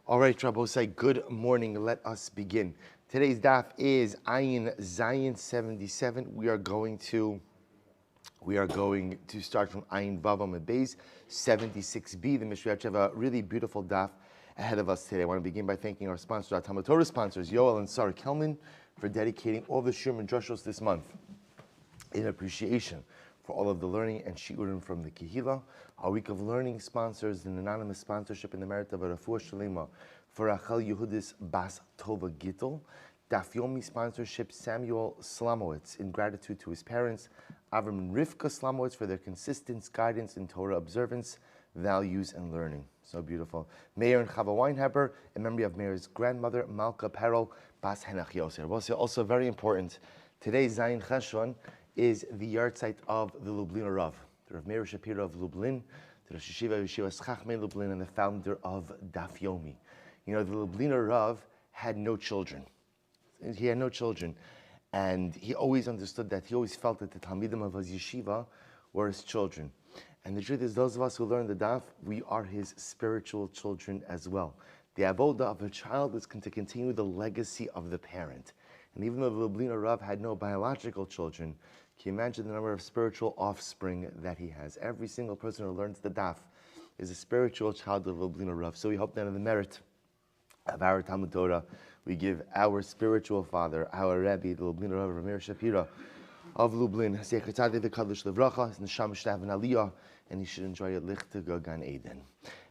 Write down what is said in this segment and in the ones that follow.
All right, Rabosai, good morning. Let us begin. Today's daf is Ayin Zayin 77. We are going to start from Ayin Vav Amud Beis 76b. The Mishnah have a really beautiful daf ahead of us today. I want to begin by thanking our sponsors, our Talmud Torah sponsors, Yoel and Sarah Kelman, for dedicating all the Shir and Drushos this month in appreciation for all of the learning and shiurim from the Kehila. Our week of learning sponsors an anonymous sponsorship in the merit of a Refuah Shalema for Rachel Yehudis Bas Tova Gittel. Daf Yomi sponsorship Samuel Slamowitz in gratitude to his parents, Avram and Rivka Slamowitz, for their consistent guidance in Torah observance, values, and learning. So beautiful. Meir and Chava Weinheber, in memory of Meir's grandmother, Malka Perel Bas Henach Yoser. Also very important, today Zayin Cheshvan is the yahrzeit of the Lubliner Rav, the Rav Meir Shapiro of Lublin, the Rosh Yeshiva Yeshivas Chachmei Lublin, and the founder of Daf Yomi. You know, the Lubliner Rav had no children. He had no children, and he always understood that. He always felt that the Talmidim of his yeshiva were his children. And the truth is, those of us who learn the Daf, we are his spiritual children as well. The avoda of a child is to continue the legacy of the parent. And even though the Lubliner Rav had no biological children, can you imagine the number of spiritual offspring that he has? Every single person who learns the Daf is a spiritual child of Lubliner Rav. So we hope that in the merit of our Talmud Torah, we give our spiritual father, our Rebbe, the Lubliner Rav, Rav Meir Shapiro of Lublin, Zecher Tzaddik v'Kadosh Levracha, his neshama should have an aliyah, and he should enjoy a lichtig Gan Eden.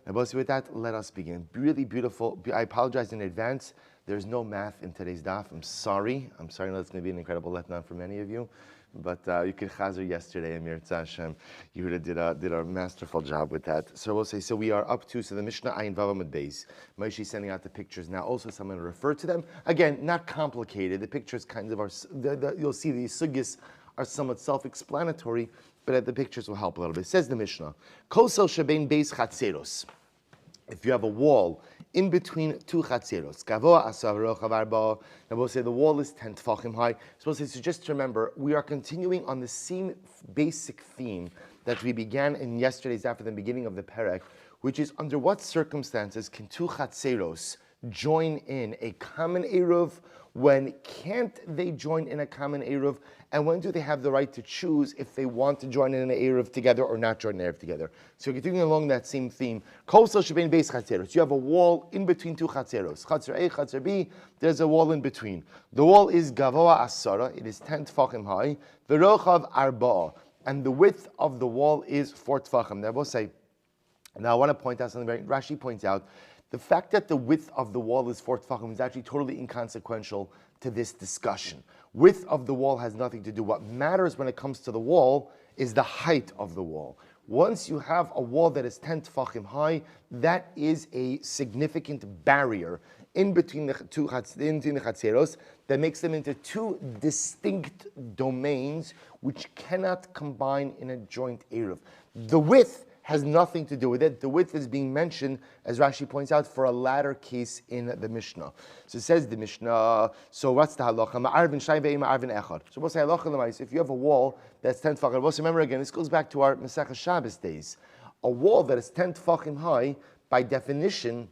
Now, with that, let us begin. Really beautiful. I apologize in advance. There's no math in today's daf. I'm sorry. I know it's going to be an incredible letdown for many of you. But you could chazer yesterday, Amir Tzashem. Yehuda did a masterful job with that. So we'll say, so we are up to, so the Mishnah Ayin Vav Amud Beis. Moshe is sending out the pictures now. Also, so I'm going to refer to them. Again, not complicated. The pictures kind of are, you'll see the sugis are somewhat self-explanatory, but the pictures will help a little bit. It says the Mishnah, Kosel Shebein Beis Chatzeros. If you have a wall in between two chatzeros, now we'll say the wall is 10 tefachim high. So just to remember, we are continuing on the same basic theme that we began in yesterday's after the beginning of the perek, which is under what circumstances can two chatzeros join in a common eruv? When can't they join in a common eruv? And when do they have the right to choose if they want to join in an eruv together or not join an eruv together? So continuing along that same theme, Kosel Shebein Beis Chatzeros. You have a wall in between two chatzeros. Chatzer A, Chatzer B, there's a wall in between. The wall is Gavoa Asara, it is 10 tefachim high. V'rochav Arba'a, and the width of the wall is 4 tefachim. Now I will say, now I want to point out something. Rashi points out, the fact that the width of the wall is 4 tefachim is actually totally inconsequential to this discussion. Width of the wall has nothing to do. What matters when it comes to the wall is the height of the wall. Once you have a wall that is 10 tefachim high, that is a significant barrier in between the chatzeros that makes them into two distinct domains which cannot combine in a joint eruv. The width has nothing to do with it. The width is being mentioned, as Rashi points out, for a latter case in the Mishnah. So it says the Mishnah, so what's the halacha? Ma'arvin shnayim ve'im ma'arvin echad. So we'll say halacha l'mais, if you have a wall that's 10 tefachim, we'll remember again, this goes back to our Masechah Shabbos days. A wall that is 10 tefachim high, by definition,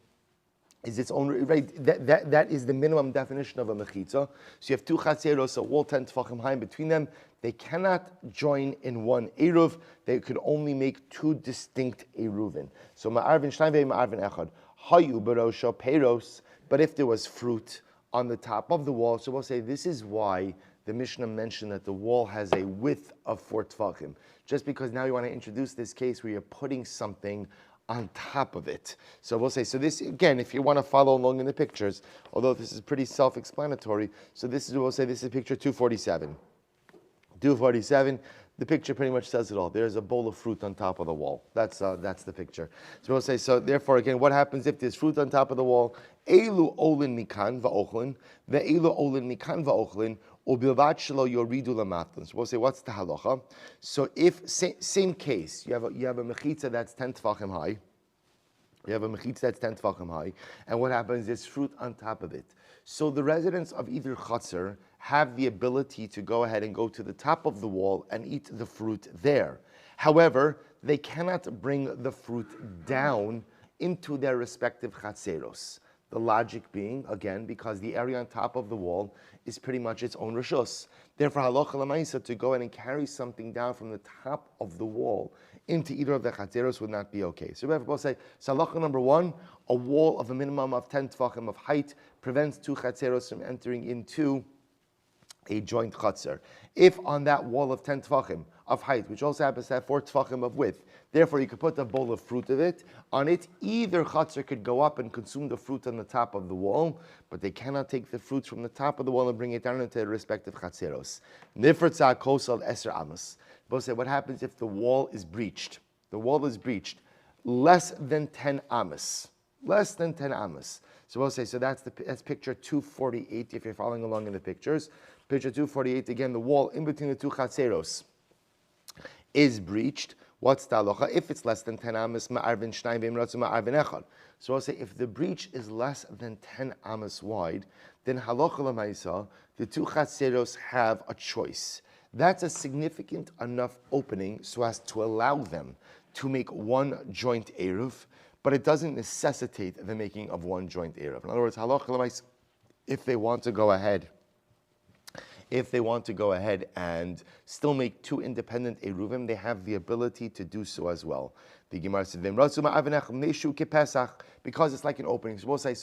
is its own, right? That is the minimum definition of a mechitza. So you have two chatzeros, a wall 10 tefachim high in between them. They cannot join in one eruv. They could only make two distinct eruvin. So ma'arvin shnayim ma'arvin echad. Hayu barosho peiros. But if there was fruit on the top of the wall, so we'll say this is why the Mishnah mentioned that the wall has a width of 4 tefachim. Just because now you want to introduce this case where you're putting something on top of it. So we'll say, so this, again, if you want to follow along in the pictures, although this is pretty self-explanatory, so this is, we'll say this is picture 247. 247, the picture pretty much says it all. There's a bowl of fruit on top of the wall. That's the picture. So we'll say, so therefore, again, what happens if there's fruit on top of the wall? Elu olin mikan va'ochlin, ve'elu olin mikan va'ochlin, ubilvat shelo yoridu lamatlin. So we'll say, what's the halacha? So if, same case, you have a mechitza that's 10 tefachim high, you have a mechitza that's 10 tefachim high, and what happens? There's fruit on top of it. So the residents of either chatzar have the ability to go ahead and go to the top of the wall and eat the fruit there. However, they cannot bring the fruit down into their respective chatzeros. The logic being, again, because the area on top of the wall is pretty much its own rishus. Therefore, halacha l'maisa, to go in and carry something down from the top of the wall into either of the chatzeros would not be okay. So we have to both say, so halacha number one, a wall of a minimum of 10 tefachim of height prevents two chatzeros from entering into a joint chatzer. If on that wall of 10 tefachim of height, which also happens to have 4 tefachim of width, therefore you could put a bowl of fruit of it on it, either chatzer could go up and consume the fruit on the top of the wall, but they cannot take the fruits from the top of the wall and bring it down into the respective chatzeros. Nifrtzah kosal eser amos. Both say, what happens if the wall is breached? The wall is breached less than 10 amos. Less than 10 amos. So we'll say, so that's picture 248 if you're following along in the pictures. Picture 248, again, the wall in between the two chatzeros is breached. What's the halacha? If it's less than 10 amos, ma'arvin shnayim v'imratzu ma'arvin echad. So I'll say, if the breach is less than 10 amos wide, then halacha l'maisa, the two chatzeros have a choice. That's a significant enough opening so as to allow them to make one joint eruv, but it doesn't necessitate the making of one joint eruv. In other words, halacha l'maisa, if they want to go ahead and still make two independent eruvim, they have the ability to do so as well. The Gemara said, because it's like an opening. So we'll say,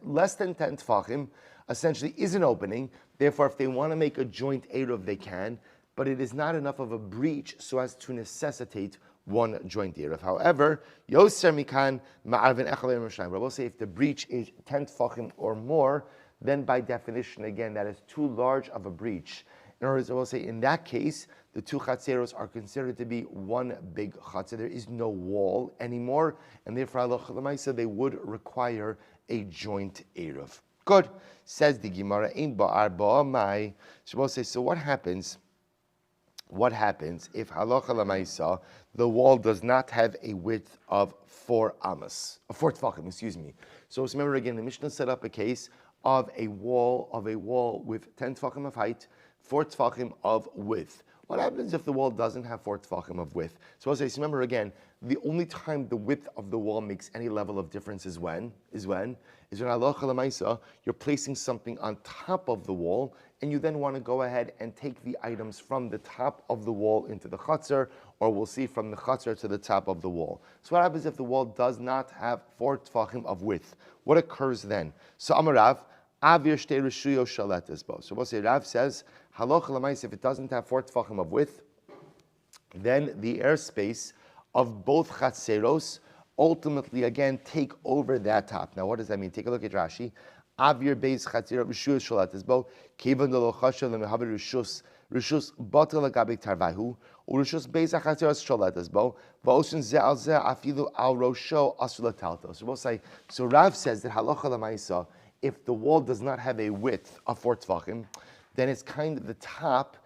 less than 10 tefachim essentially is an opening. Therefore, if they want to make a joint eruv, they can, but it is not enough of a breach so as to necessitate one joint eruv. However, yoser mikan ma'arvin echad v'imratzu. But we'll say if the breach is 10 tefachim or more, then by definition, again, that is too large of a breach. In other words, I will say, in that case, the two chatzeros are considered to be one big chatzer. There is no wall anymore, and therefore, halacha l'maisa, they would require a joint eruv. Good. Says the Gemara, ein ba'ar ba'amai. So we'll say, so what happens? What happens if halacha l'maisa, the wall does not have a width of 4 tefachim, excuse me. So remember again, the Mishnah set up a case of a wall with 10 tefachim of height, 4 tefachim of width. What happens if the wall doesn't have 4 tefachim of width? So as I remember again, the only time the width of the wall makes any level of difference is when halacha l'maisa, you're placing something on top of the wall, and you then want to go ahead and take the items from the top of the wall into the chutzner, or we'll see from the chutzner to the top of the wall. So what happens if the wall does not have 4 tefachim of width? What occurs then? So Amarav, avir shtei rishuyo shaletes bo. So we'll say Rav says, halacha l'maisa, if it doesn't have 4 tefachim of width, then the airspace of both chatzeros ultimately again take over that top. Now what does that mean? Take a look at Rashi. Avir beis chatzera rishus shalates bo kevan de lo chashav lemehaber rishus batel lagabe tarvahu urishus beis chatzeras shalates bo va'osin ze al ze afilu al rosho asul latalto. So we'll say, so Rav says that halacha l'maisa, if the wall does not have a width of 4 tefachim, then it's kind of the top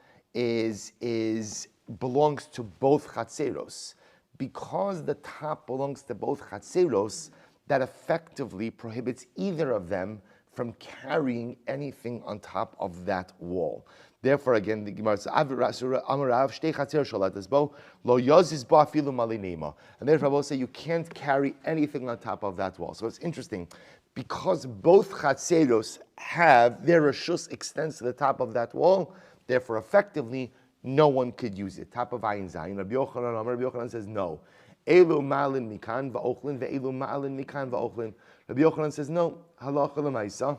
belongs to both chatzeros. Because the top belongs to both chatzeros, that effectively prohibits either of them from carrying anything on top of that wall. Therefore, again, the Gemara says, Amarav shtei chatzer shalates bo lo yazis bo afilu malinema. And therefore, I will say you can't carry anything on top of that wall. So it's interesting, because both chatzeros have their reshus extends to the top of that wall. Therefore, effectively, no one could use it. Top of Ayin Zayin. Rabbi Yochanan says no. Elu ma'alin mikan va'ochlin ve'elu ma'alin mikan va'ochlin. Rabbi Yochanan says no. Halacha l'maisa.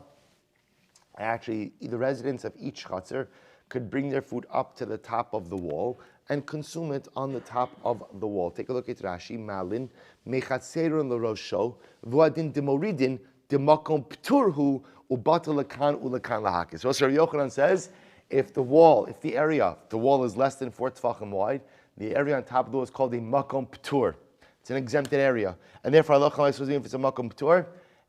Actually, the residents of each chatzar could bring their food up to the top of the wall and consume it on the top of the wall. Take a look at Rashi. Ma'alin mechatzeron l'rosho v'adin demoridin demakom pturhu ubatel lekan ulekan lahakis. So Rabbi Yochanan says, if the wall is less than 4 tefachim wide, the area on top of the wall is called a makom ptur. It's an exempted area. And therefore, if it's a makom ptur,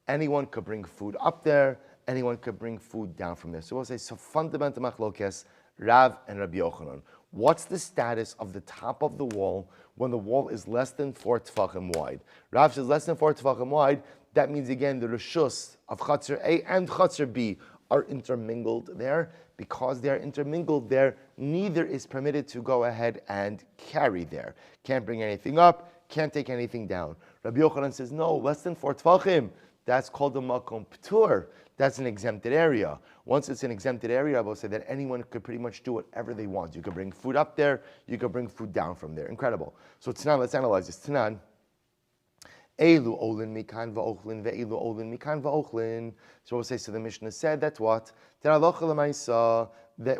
anyone could bring food up there, anyone could bring food down from there. So we'll say, so fundamental machlokes, Rav and Rabbi Yochanan. What's the status of the top of the wall when the wall is less than 4 tefachim wide? Rav says less than 4 tefachim wide. That means, again, the reshus of Chatzar A and Chatzar B are intermingled there. Because they are intermingled there, neither is permitted to go ahead and carry there. Can't bring anything up, can't take anything down. Rabbi Yochanan says, no, less than 4 tefachim. that's called a makom ptur. That's an exempted area. Once it's an exempted area, I will say that anyone could pretty much do whatever they want. You could bring food up there, you could bring food down from there. Incredible. So Tanan, let's analyze this. Tanan. Elu olin mikan va'ochlin ve'elu olin mikan va'ochlin. So we'll say, so the Mishnah said that what? That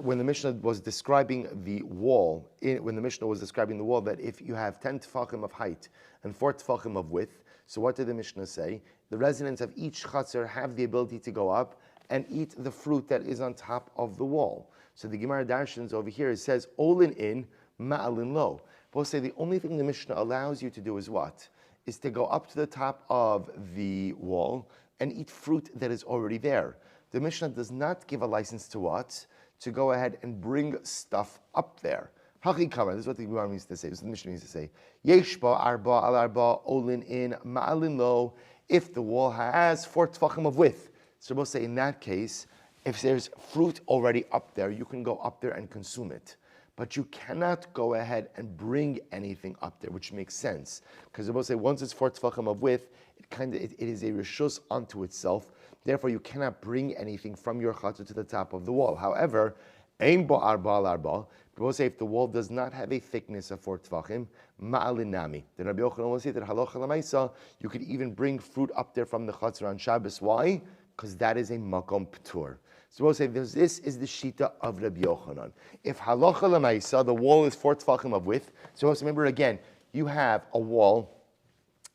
when the Mishnah was describing the wall, that if you have 10 tefachim of height and 4 tefachim of width, so what did the Mishnah say? The residents of each chatzar have the ability to go up and eat the fruit that is on top of the wall. So the Gemara Darshans over here, it says, olin in, ma'alin lo. We'll say the only thing the Mishnah allows you to do is what? Is to go up to the top of the wall and eat fruit that is already there. The Mishnah does not give a license to what? To go ahead and bring stuff up there. Hachikama, this is what the Gemara means to say, this is what the Mishnah means to say. Yeshba arba al arba olin in ma'alin lo. If the wall has 4 tefachim of width. So we'll say in that case, if there's fruit already up there, you can go up there and consume it. But you cannot go ahead and bring anything up there, which makes sense. Because we'll say once it's 4 tefachim of width, it is a reshus unto itself. Therefore, you cannot bring anything from your chatzah to the top of the wall. However, ein bo arba al arba. We'll say if the wall does not have a thickness of 4 tefachim, ma'alin nami. Then Rabbi Yochanan will say that halacha lamaisa, you could even bring fruit up there from the chatzah on Shabbos. Why? Because that is a makom ptur. So we'll say this is the shita of Rabbi Yochanan. If halacha lamaisa, the wall is 4 tefachim of width. So remember again, you have a wall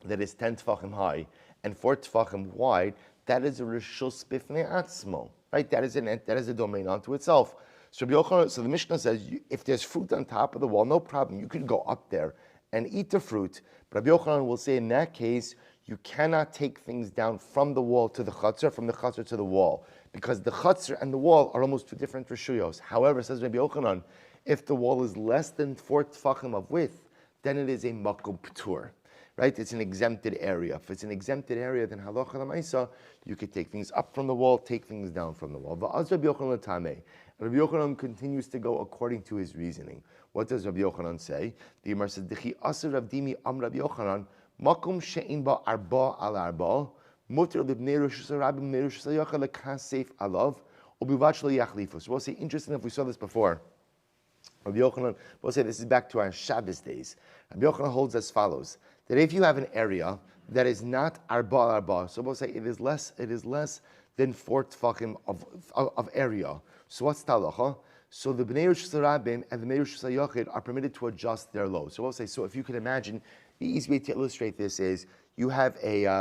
that is 10 tefachim high and 4 tefachim wide. That is a reshus bifnei atzmo, right? That is a domain unto itself. So the Mishnah says, if there's fruit on top of the wall, no problem. You can go up there and eat the fruit. But Rabbi Yochanan will say in that case, you cannot take things down from the wall to the chutzner, from the chutzner to the wall, because the chutzner and the wall are almost 2 different reshuyos. However, says Rabbi Yochanan, if the wall is less than 4 tefachim of width, then it is a makom ptur. Right? It's an exempted area. If it's an exempted area, then halacha l'maisa, you could take things up from the wall, take things down from the wall. Va'az Rabbi Yochanan l'tamei. Rabbi Yochanan continues to go according to his reasoning. What does Rabbi Yochanan say? The Gemara says, "Dechi aser Rav Dimi am Rabbi Yochanan makom she'in ba arba al arba muter libnei rosh hasharabim libnei rosh hashayachal lekasef alav ubivat shelo yachlifu." So we'll say, interesting if we saw this before. Rabbi Yochanan, we'll say this is back to our Shabbos days. Rabbi Yochanan holds as follows: that if you have an area that is not arba arba, so we'll say it is less than 4 tefachim of area. So what's talacha? So the bnei rosh hasharabim and the bnei rosh hashayachid are permitted to adjust their load. So we'll say, so if you can imagine, the easy way to illustrate this is you have a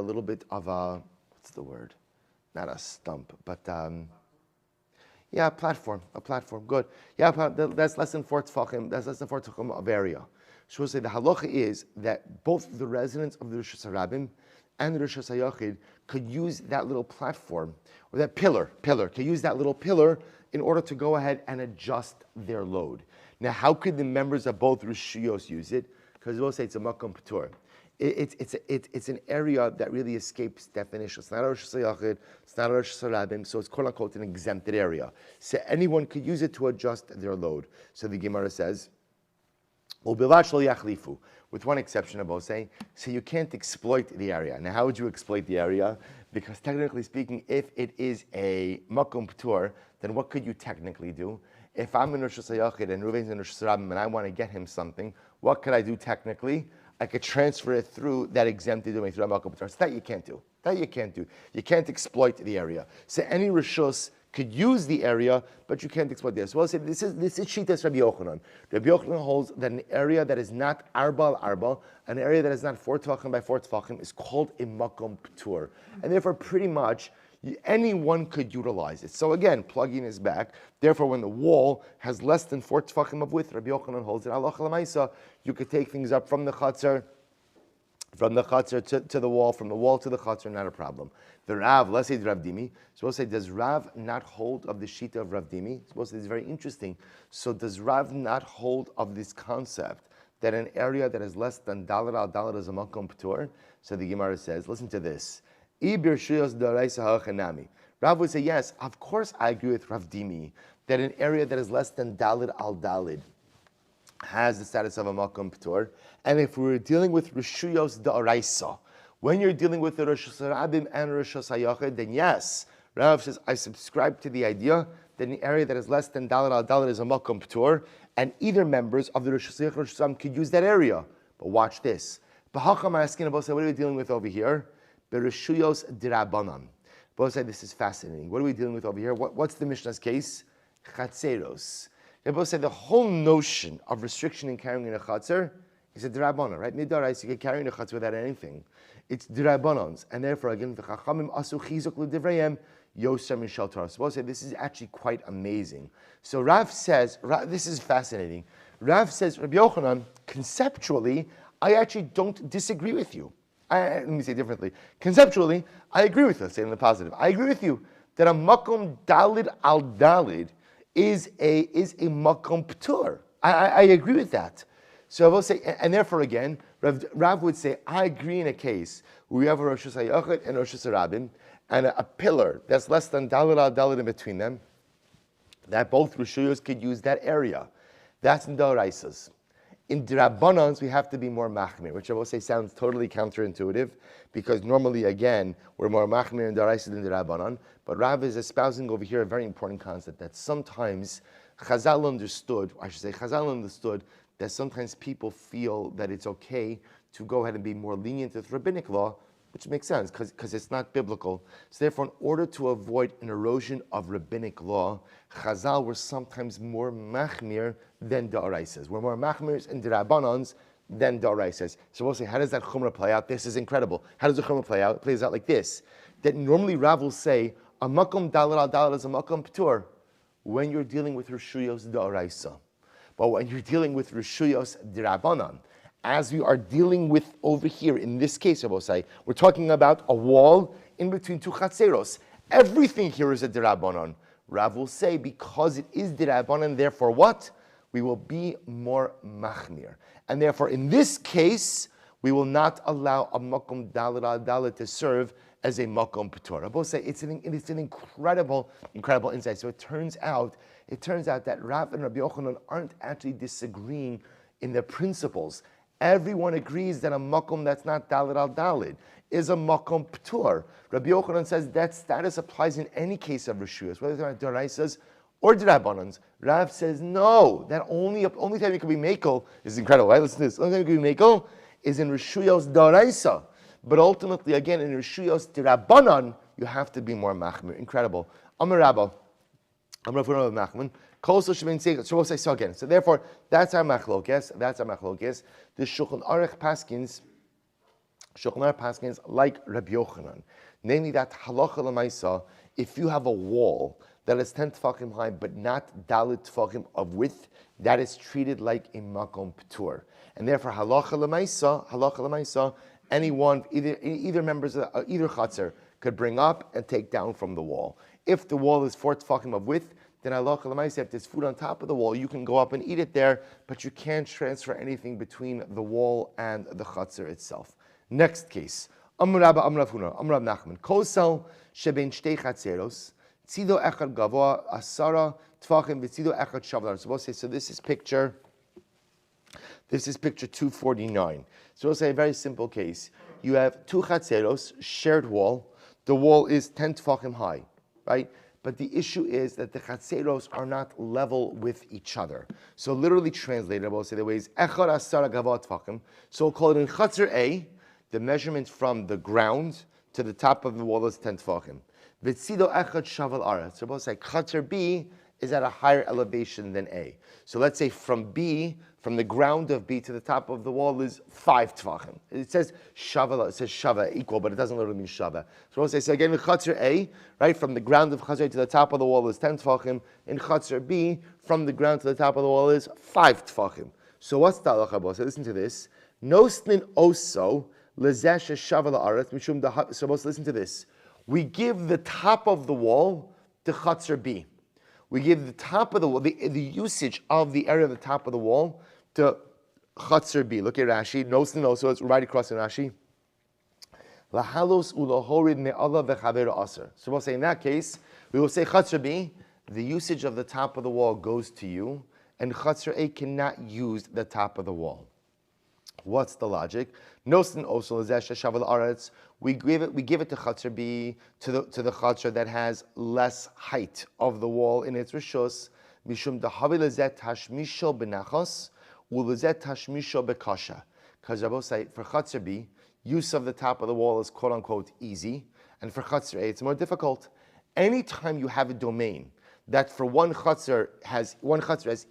little bit of a, what's the word? Not a stump, but a platform, good. Yeah, that's less than 4 tefachim, of area. So we'll say the halacha is that both the residents of the Rosh Hashanah and the Rosh Hashanah could use that little platform, or that pillar, could use that little pillar in order to go ahead and adjust their load. Now, how could the members of both Rishiyos use it? Because we'll say it's a makom ptur. It's an area that really escapes definition. It's not a Rosh Hashanah, it's not a Rosh Hashanah, so it's quote unquote an exempted area. So anyone could use it to adjust their load. So the Gemara says, with one exception, I will say, so you can't exploit the area. Now, how would you exploit the area? Because technically speaking, if it is a makom ptur, then what could you technically do? If I'm in Rosh Hashanah and Reuven's in Rosh Hashanah and I want to get him something, what could I do technically? I could transfer it through that exempted domain, through that makom ptur. So that you can't do. You can't exploit the area. So any rishus could use the area, but you can't exploit the area. So I'll say this is Shitas Rabbi Yochanan. Rabbi Yochanan holds that an area that is not arba al arba, an area that is not 4 tefachim by 4 tefachim, is called a makom ptur, and therefore pretty much anyone could utilize it. So again, plugging is back. Therefore, when the wall has less than 4 tefachim of width, Rabbi Yochanan holds it. Halacha l'maisa, you could take things up from the chatzar to the wall, from the wall to the chatzar, not a problem. The Rav, let's say the Rav Dimi, so we'll say, does Rav not hold of the shita of Rav Dimi? So we'll say, it's very interesting. So does Rav not hold of this concept that an area that is less than dalet al dalet is a makom ptur? So the Gemara says, listen to this. Rav would say, yes, of course I agree with Rav Dimi that an area that is less than dalet al dalet has the status of a makom ptur. And if we were dealing with reshuyos da'araisa, When you're dealing with the Rosh Hashanah and Rosh Hashanah, then yes, Rav says, I subscribe to the idea that in the area that is less than Dalet al Dalet is a Makom P'tur, and either members of the Rosh Hashanah Rosh Hashanah could use that area. But watch this. B'hacham asking about, what are we dealing with over here? Bereshuyos Dirabanan. Both say this is fascinating. What are we dealing with over here? What's the Mishnah's case? Chatzeros. They both say the whole notion of restriction in carrying in a chatzer is a Dirabana, right? Midarais, you can carry in a chatzer without anything. It's Dirabanans. And therefore, again, the Chachamim asu chizuk l'divrayim yosem mishal Torah. So both say this is actually quite amazing. So Rav says, this is fascinating. Rav says, Rabbi Yochanan, conceptually, I actually don't disagree with you. Let me say it differently. Conceptually, I agree with you. Let's say it in the positive. I agree with you that a makom dalid al dalid is a makom p'tur. I agree with that. So I will say, and therefore again, Rav would say, I agree in a case where we have a Rosh Hashanah and Rosh Hashanah and a pillar that's less than dalid al dalid in between them, that both Rishuyos could use that area. That's in Doraisas. In Dirabbanans, we have to be more machmir, which I will say sounds totally counterintuitive, because normally, again, we're more machmir in Doraisa than Dirabbanan. But Rav is espousing over here a very important concept, that sometimes Chazal understood that sometimes people feel that it's okay to go ahead and be more lenient with rabbinic law, which makes sense, because it's not biblical. So therefore, in order to avoid an erosion of rabbinic law, Chazal were sometimes more machmir than da'araisas. We're more machmirs and dirabbanans than da'araisas. So we'll say, how does that chumrah play out? This is incredible. How does the chumrah play out? It plays out like this. That normally Rav will say, a makom dalet al dalet is a makom p'tur when you're dealing with rishuyos da'araisa. But when you're dealing with rishuyos dirabbanan, as we are dealing with over here, in this case, I will say, we're talking about a wall in between two chatzeros. Everything here is a dirabbanan. Rav will say, because it is dirabbanan, therefore what? We will be more machmir. And therefore, in this case, we will not allow a makom dalet al dalet to serve as a makom p'tur. I will say, it's an incredible insight. So it turns out that Rav and Rabbi Yochanan aren't actually disagreeing in their principles. Everyone agrees that a makom that's not dalet al dalet is a makom p'tur. Rabbi Yochanan says that status applies in any case of rishuyos, whether they're doraisas or drabbanans. Rav says no. That only time you can be mekel is incredible. Right? Listen to this. The only time you can be mekel is in rishuyos doraisa. But ultimately, again, in rishuyos drabbanan, you have to be more machmir. Incredible. Amar Rabba. Amar Rav Nachman. So we'll say so again. So therefore, that's our machlokes. The Shulchan Aruch paskins like Rabbi Yochanan, namely that halacha l'maisa, if you have a wall that is 10 tefachim high but not dalit tefachim of width, that is treated like a makom p'tur. And therefore, halacha l'maisa, anyone, either members of either chatzar could bring up and take down from the wall. If the wall is 4 tefachim of width, then halacha l'maisa, if there's food on top of the wall, you can go up and eat it there, but you can't transfer anything between the wall and the chatzar itself. Next case. Amar Rabba, Amar Rav Huna, Amar Rav Nachman. Kosel sheben shtei chatzeros, tzido echad gavoa asara tfachim v'tzido echad shavlar. So we'll say, so this is picture 249. So we'll say a very simple case. You have 2 chatzeros, shared wall. The wall is 10 tfachim high, right? But the issue is that the chatzeros are not level with each other. So literally translated, we'll say the way is echad asara gavoa tfachim. So we'll call it in chatzer A, the measurement from the ground to the top of the wall is 10 tefachim. V'tzido echad shaval aretz. So we'll say chatzer B is at a higher elevation than A. So let's say from the ground of B to the top of the wall is 5 tefachim. It says shava equal, but it doesn't literally mean shava. So we'll say, so again, in chatzer A, right, from the ground of chatzer A to the top of the wall is 10 tefachim. In chatzer B, from the ground to the top of the wall is 5 tefachim. So what's the halacha? So listen to this. Nosnin oso. So listen to this. We give the top of the wall to Chatzer B. We give the top of the wall, the usage of the area of the top of the wall to Chatzer B. Look at Rashi. Nosnin also, it's right across in Rashi. Lahalos ulahorid me'ala v'chaver aser. So we'll say in that case, we will say Chatzer B, the usage of the top of the wall goes to you, and Chatzer A cannot use the top of the wall. What's the logic? Nosin osel lezesh shaval aretz. We give it to Chatzar B, to the Chatzar that has less height of the wall in its rishus. Mishum dahavi lezet tashmisho benachos ulezet tashmisho bekasha. Because Rabbi say for Chatzar B, use of the top of the wall is quote unquote easy, and for Chatzar A it's more difficult. Anytime you have a domain that for one chatzar has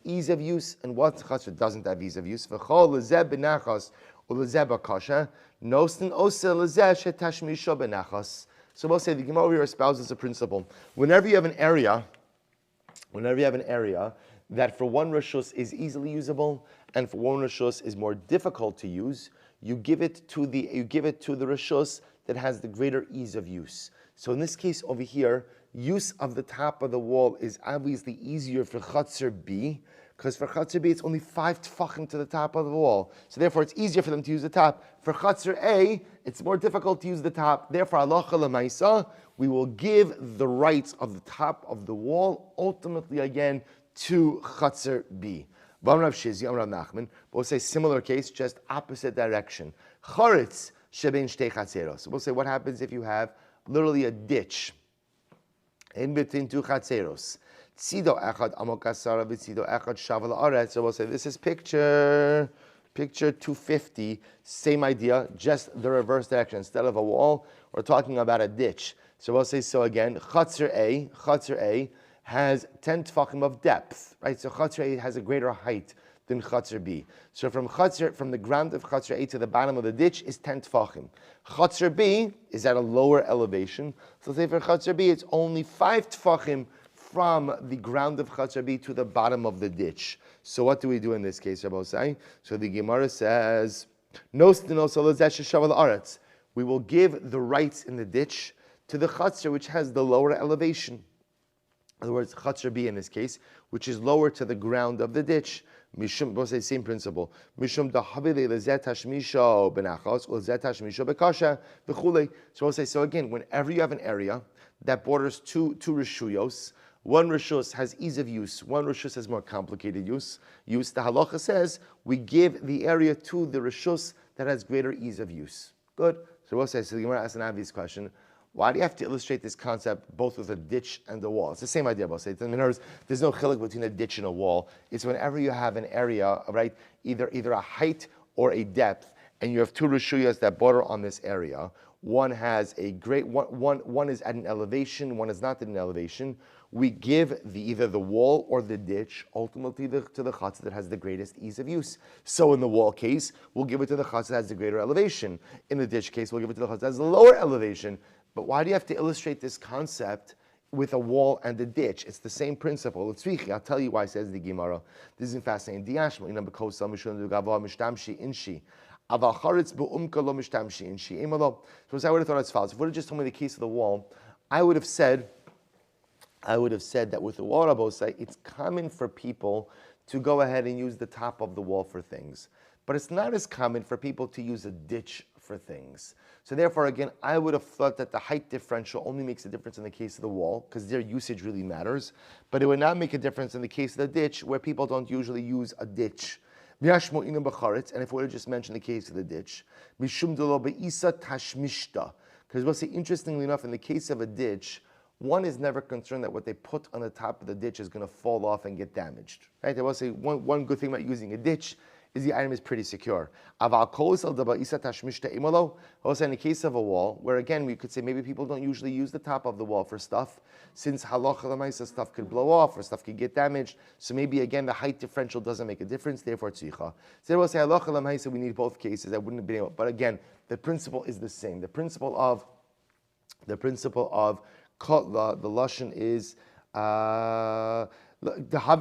ease of use and one chatzar doesn't have ease of use. V'chol lezeh benachos ulezeh bakasha nosten oseh lezeh shetashmisho benachos. So we'll say the Gemara over here espouses a principle. Whenever you have an area that for one rishus is easily usable and for one rishus is more difficult to use, you give it to the rishus that has the greater ease of use. So in this case over here, use of the top of the wall is obviously easier for Chatzar B, because for Chatzar B it's only 5 tefachim to the top of the wall. So therefore it's easier for them to use the top. For Chatzar A, it's more difficult to use the top. Therefore, halacha l'maisa, we will give the rights of the top of the wall, ultimately again, to Chatzar B. Rav Shizki, Rav Nachman, we'll say similar case, just opposite direction. Charetz shebein shtei chatzeros. We'll say what happens if you have literally a ditch in between two chatzeros. Tzido echad amok asara v'tzido echad shaval aretz. So we'll say this is picture 250. Same idea, just the reverse direction. Instead of a wall, we're talking about a ditch. So we'll say so again. Chatzar A has 10 tefachim of depth, right? So Chatzar A has a greater height than Chatzar B. So from the ground of Chatzar A to the bottom of the ditch is 10 tefachim. Chatzar B is at a lower elevation. So say for Chatzar B, it's only 5 tefachim from the ground of Chatzar B to the bottom of the ditch. So what do we do in this case, Rabbi Osai? So the Gemara says, we will give the rights in the ditch to the Chatzar which has the lower elevation. In other words, Chatzar B in this case, which is lower to the ground of the ditch. Mishum, we'll say same principle. Mishum dahavile lezet hashmisho benachos or lezet hashmisho bekasha v'chulei. So we'll say, so again, whenever you have an area that borders two rishuyos, one rishus has ease of use, one rishus has more complicated use. The halacha says we give the area to the rishus that has greater ease of use. Good. So we'll say, so the Gemara asks an obvious question. Why do you have to illustrate this concept both with a ditch and a wall? It's the same idea, I'll say. There's no chiluk between a ditch and a wall. It's whenever you have an area, right, either a height or a depth, and you have two rishuyas that border on this area. One has one is at an elevation, one is not at an elevation. We give either the wall or the ditch ultimately to the chatzah that has the greatest ease of use. So in the wall case, we'll give it to the chatzah that has the greater elevation. In the ditch case, we'll give it to the chatzah that has the lower elevation. But why do you have to illustrate this concept with a wall and a ditch? It's the same principle. I'll tell you why, says the Gemara. This is fascinating. So I would have thought as follows. If you would have just told me the case of the wall, I would have said that with the wall, Rabosai, it's common for people to go ahead and use the top of the wall for things. But it's not as common for people to use a ditch for things. So therefore, again, I would have thought that the height differential only makes a difference in the case of the wall, because their usage really matters. But it would not make a difference in the case of the ditch, where people don't usually use a ditch. And if we would have just mentioned the case of the ditch, because we'll see, interestingly enough, in the case of a ditch, one is never concerned that what they put on the top of the ditch is going to fall off and get damaged. Right? They will say one good thing about using a ditch is the item is pretty secure. Also in the case of a wall, where again we could say maybe people don't usually use the top of the wall for stuff, since halacha l'maisa stuff could blow off or stuff could get damaged. So maybe again the height differential doesn't make a difference. Therefore tzricha. So they will say halacha l'maisa we need both cases. I wouldn't have been able. But again, the principle is the same. The principle of the lashon is. Then I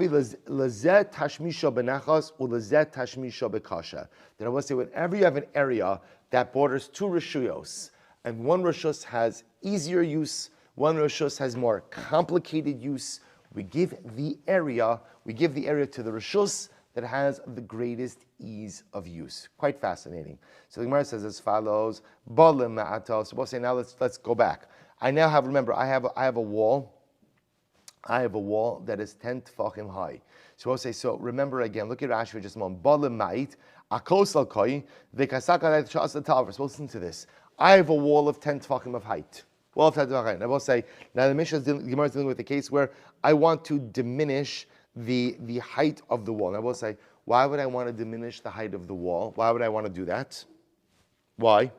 will say, whenever you have an area that borders two rishuyos, and one rishus has easier use, one rishus has more complicated use, we give the area to the rishus that has the greatest ease of use. Quite fascinating. So the Gemara says as follows: So we'll say now let's go back. I now have, remember, I have a wall. I have a wall that is 10 tefachim high. So I'll say, so remember again, look at Rashi for just a moment. Akosal koi, v'kasaka sha'asa talvers. Well, listen to this. I have a wall of 10 tefachim of height. Wall of 10 tefachim of height. I will say, now the Gemara is dealing with a case where I want to diminish the height of the wall. And I will say, why would I want to diminish the height of the wall? Why would I want to do that? Why?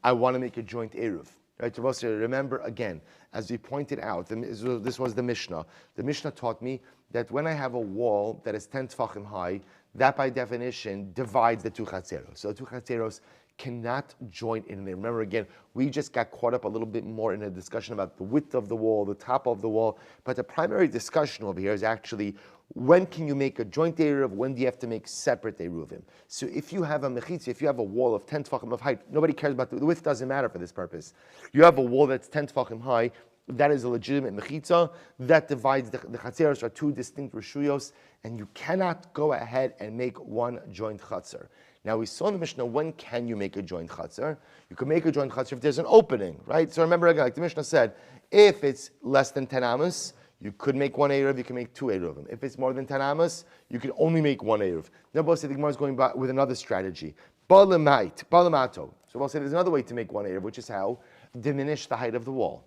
I want to make a joint eruv. Right? Remember again, as we pointed out, this was the Mishnah. The Mishnah taught me that when I have a wall that is 10 tefachim high, that by definition divides the two chatzeros. So the two chatzeros cannot join in there. Remember again, we just got caught up a little bit more in a discussion about the width of the wall, the top of the wall, but the primary discussion over here is actually when can you make a joint eruv, when do you have to make separate eruvim? So if you have a mechitza, if you have a wall of 10 tefachim of height, nobody cares about the width, doesn't matter for this purpose. You have a wall that's 10 tefachim high, that is a legitimate mechitza, that divides the chatzeros are two distinct reshuyos, and you cannot go ahead and make one joint chatzer. Now we saw in the Mishnah, when can you make a joint chatzar? You can make a joint chatzar if there's an opening, right? So remember again, like the Mishnah said, if it's less than 10 amos, you could make one eruv, you can make two eruvim. If it's more than 10 amos, you can only make one eruv. Now both say the Gemara is going back with another strategy. Balamato. So we'll say there's another way to make one eruv, which is how? Diminish the height of the wall.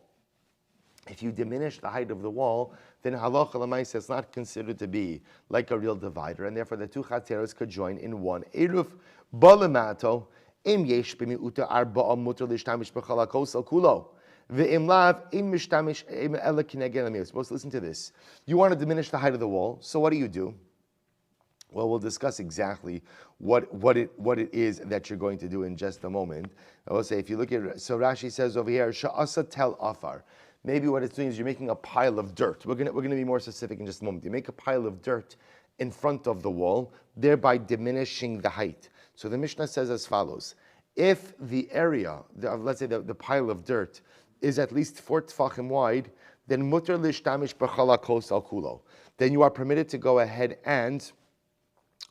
If you diminish the height of the wall, then halacha l'maisa is not considered to be like a real divider, and therefore the two chatzeros could join in one eruv. Balamato im yesh b'miuta arba'a mutar l'shtamish b'chalakos al kulo ve'im lav im mishtamish im ela kinegel amir. Supposed to listen to this. You want to diminish the height of the wall, so what do? Well, we'll discuss exactly what it is that you're going to do in just a moment. I will say, if you look at, so Rashi says over here, sha'asa tel afar. Maybe what it's doing is you're making a pile of dirt. We're going to be more specific in just a moment. You make a pile of dirt in front of the wall, thereby diminishing the height. So the Mishnah says as follows. If the area, let's say the pile of dirt, is at least 4 tefachim wide, then mutar lishtamish b'chalakos al kulo. Then you are permitted to go ahead and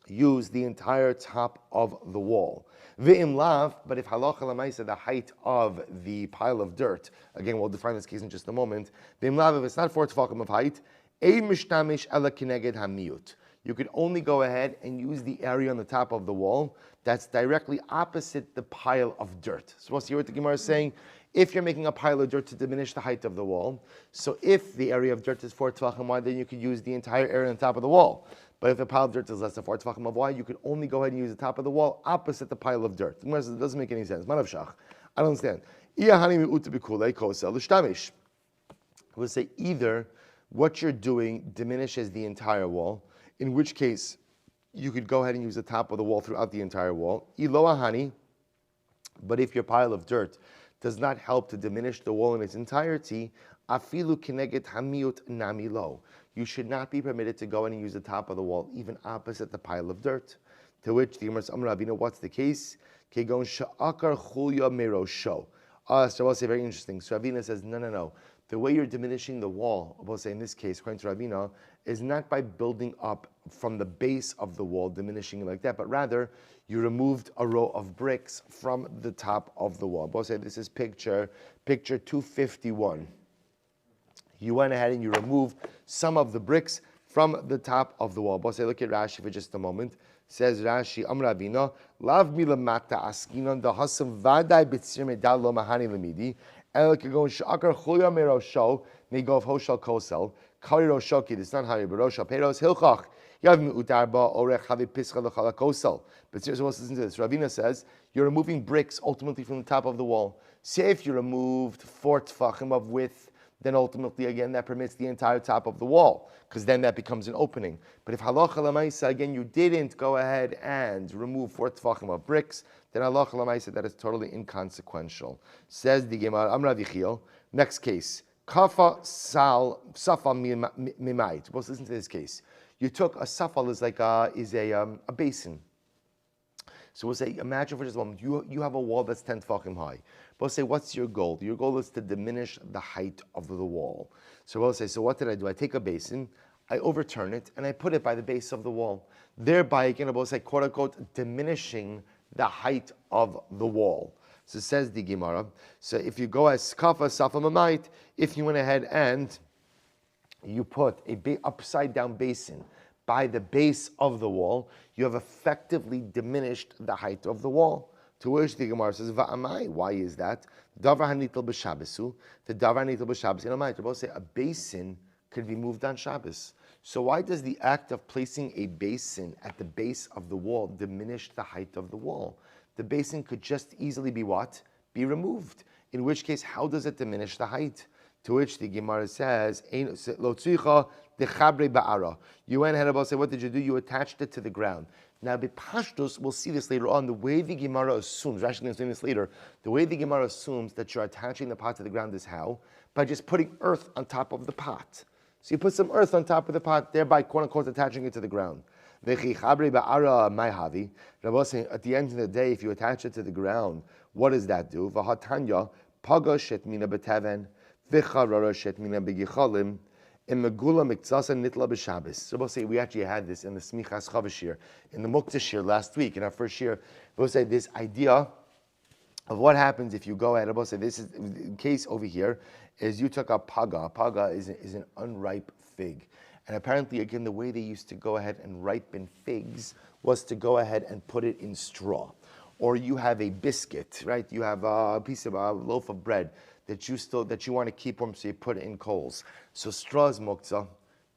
use the entire top of the wall. Ve'im lav, but if halacha l'maisa, the height of the pile of dirt, again we'll define this case in just a moment. Ve'im lav, if it's not 4 tefachim of height, ein mishtamish ela kineged hamiyut. You could only go ahead and use the area on the top of the wall that's directly opposite the pile of dirt. So we'll see what the Gemara is saying. If you're making a pile of dirt to diminish the height of the wall, so if the area of dirt is 4 tefachim wide, then you could use the entire area on the top of the wall. But if the pile of dirt is less than 4 tefachim of wide, you can only go ahead and use the top of the wall opposite the pile of dirt. It doesn't make any sense. Manav shach. I don't understand. We'll say either what you're doing diminishes the entire wall, in which case you could go ahead and use the top of the wall throughout the entire wall. Iloahani, but if your pile of dirt does not help to diminish the wall in its entirety, afilu kineged hamiut namilo. You should not be permitted to go in and use the top of the wall, even opposite the pile of dirt. To which the Gemara says, Rabina, what's the case? Kegon sha'akar chulya merosho. So I'll say very interesting. So Rabina says, no. The way you're diminishing the wall, we'll say in this case, according to Rabina, is not by building up from the base of the wall, diminishing it like that, but rather you removed a row of bricks from the top of the wall. We'll say this is picture 251. You went ahead and you removed some of the bricks from the top of the wall. But say, look at Rashi for just a moment. Says Rashi, Rabina, lav milamata askinon the hasam vaday bitzir medal lo mahani lemidi el kagon shakar chuya merosho megov hoshal kosel kari roshoki. It's not hari berosha peros hilchach yav miutarba orech havi pischa lechala kosel. But seriously, let's listen to this. Ravina says you're removing bricks ultimately from the top of the wall. Say if you removed 4 tefachim of width, then ultimately, again, that permits the entire top of the wall, because then that becomes an opening. But if halacha l'maisa, again, you didn't go ahead and remove 4 tefachim of bricks, then halacha l'maisa, that is totally inconsequential. Says the Gemara, Amra Vichil, next case, kafa sal safa mimayit. Well, listen to this case. You took a safal is like a basin. So we'll say, imagine for just a moment, you have a wall that's 10 tefachim high. We'll say, what's your goal? Your goal is to diminish the height of the wall. So we'll say, so what did I do? I take a basin, I overturn it, and I put it by the base of the wall. Thereby, again, we'll say, quote unquote, diminishing the height of the wall. So says the Gemara. So if you go as kafa safa mamait, if you went ahead and you put a upside down basin by the base of the wall, you have effectively diminished the height of the wall. To which the Gemara says, Va'amai, why is that? Davar hanitel b'Shabbosu, the davar hanitel b'Shabbos. They both say a basin could be moved on Shabbos. So why does the act of placing a basin at the base of the wall diminish the height of the wall? The basin could just easily be what? Be removed. In which case, how does it diminish the height? To which the Gemara says, Lo tzricha dechabre ba'ara. You went ahead and said, what did you do? You attached it to the ground. Now, b'pashtus, we'll see this later on, the way the Gemara assumes, Rashi will explain this later, the way the Gemara assumes that you're attaching the pot to the ground is how? By just putting earth on top of the pot. So you put some earth on top of the pot, thereby, quote unquote, attaching it to the ground. Vechichabre ba'ara maihavi. Rabbi saying, at the end of the day, if you attach it to the ground, what does that do? V'hatanya, paga shet mina b'teven, v'charara shet mina b'gichalim, Megula Miktsasa Nitla B'Shabbos. So we'll say we actually had this in the Smichas Chavashir, in the Muktzah Shir last week, in our first year. We'll say this idea of what happens if you go ahead. We'll say this is the case over here is you took a paga. Paga is an unripe fig, and apparently again the way they used to go ahead and ripen figs was to go ahead and put it in straw. Or you have a biscuit, right? You have a piece of a loaf of bread that you want to keep warm, so you put it in coals. So straw is muktzah,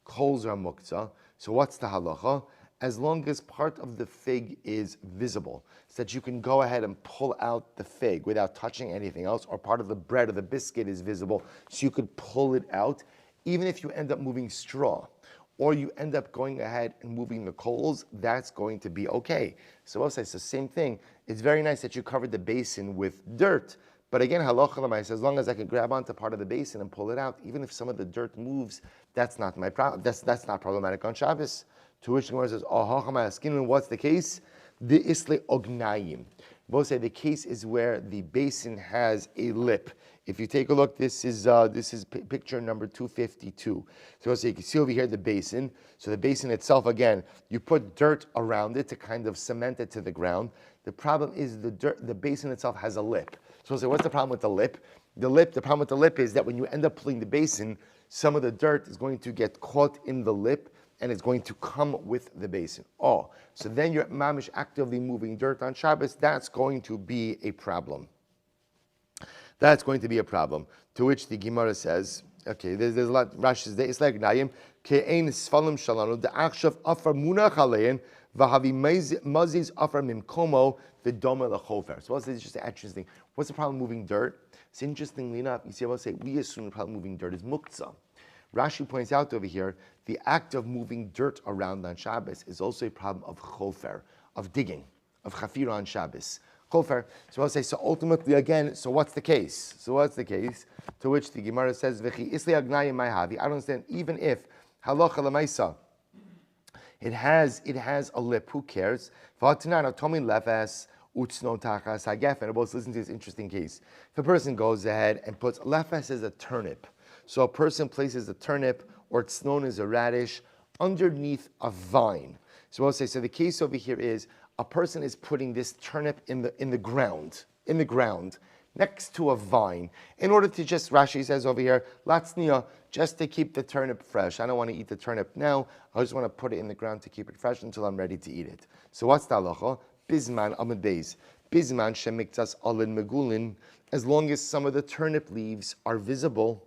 coals are muktzah. So what's the halacha? As long as part of the fig is visible, so that you can go ahead and pull out the fig without touching anything else, or part of the bread or the biscuit is visible, so you could pull it out, even if you end up moving straw, or you end up going ahead and moving the coals, that's going to be okay. So I'll say it's the same thing. It's very nice that you covered the basin with dirt, but again, halacha l'maisa, as long as I can grab onto part of the basin and pull it out, even if some of the dirt moves, that's not my problem. That's not problematic on Shabbos. To which the Gemara says, what's the case? The isle ognayim. Both say the case is where the basin has a lip. If you take a look, this is picture number 252. So you can see over here the basin. So the basin itself, again, you put dirt around it to kind of cement it to the ground. The problem is the basin itself has a lip. So we'll say, what's the problem with the lip? The problem with the lip is that when you end up pulling the basin, some of the dirt is going to get caught in the lip and it's going to come with the basin. Oh, so then you're mamish actively moving dirt on Shabbos. That's going to be a problem. That's going to be a problem. To which the Gemara says, okay, there's a lot. Rashi says, it's like Nayim, ke'ein sfalim shalanu, the achshav afar munach alein, v'havi maziz afar mimkomo, v'doma lechofer. So what's just interesting? What's the problem moving dirt? It's interestingly enough, you see, I will say, we assume the problem moving dirt is muktzah. Rashi points out over here, the act of moving dirt around on Shabbos is also a problem of chofer, of digging, of chafira on Shabbos. Chofer. So I'll say, so ultimately again, so what's the case? To which the Gemara says, V'chi isli agnayim maihavi. I don't understand, even if halacha l'maisa, it has a lip, who cares? V'hatanan atomin lefes, utzno tachas hagefen. And both listen to this interesting case. If a person goes ahead and puts, lefes is a turnip. So a person places a turnip, or it's known as a radish, underneath a vine. So I'll say, so the case over here is, a person is putting this turnip in the ground, next to a vine, in order to just, Rashi says over here, latzniya, just to keep the turnip fresh. I don't want to eat the turnip now, I just want to put it in the ground to keep it fresh until I'm ready to eat it. So what's the halacha? Bizman amud beis. Bizman shemiktas alin megulin, as long as some of the turnip leaves are visible,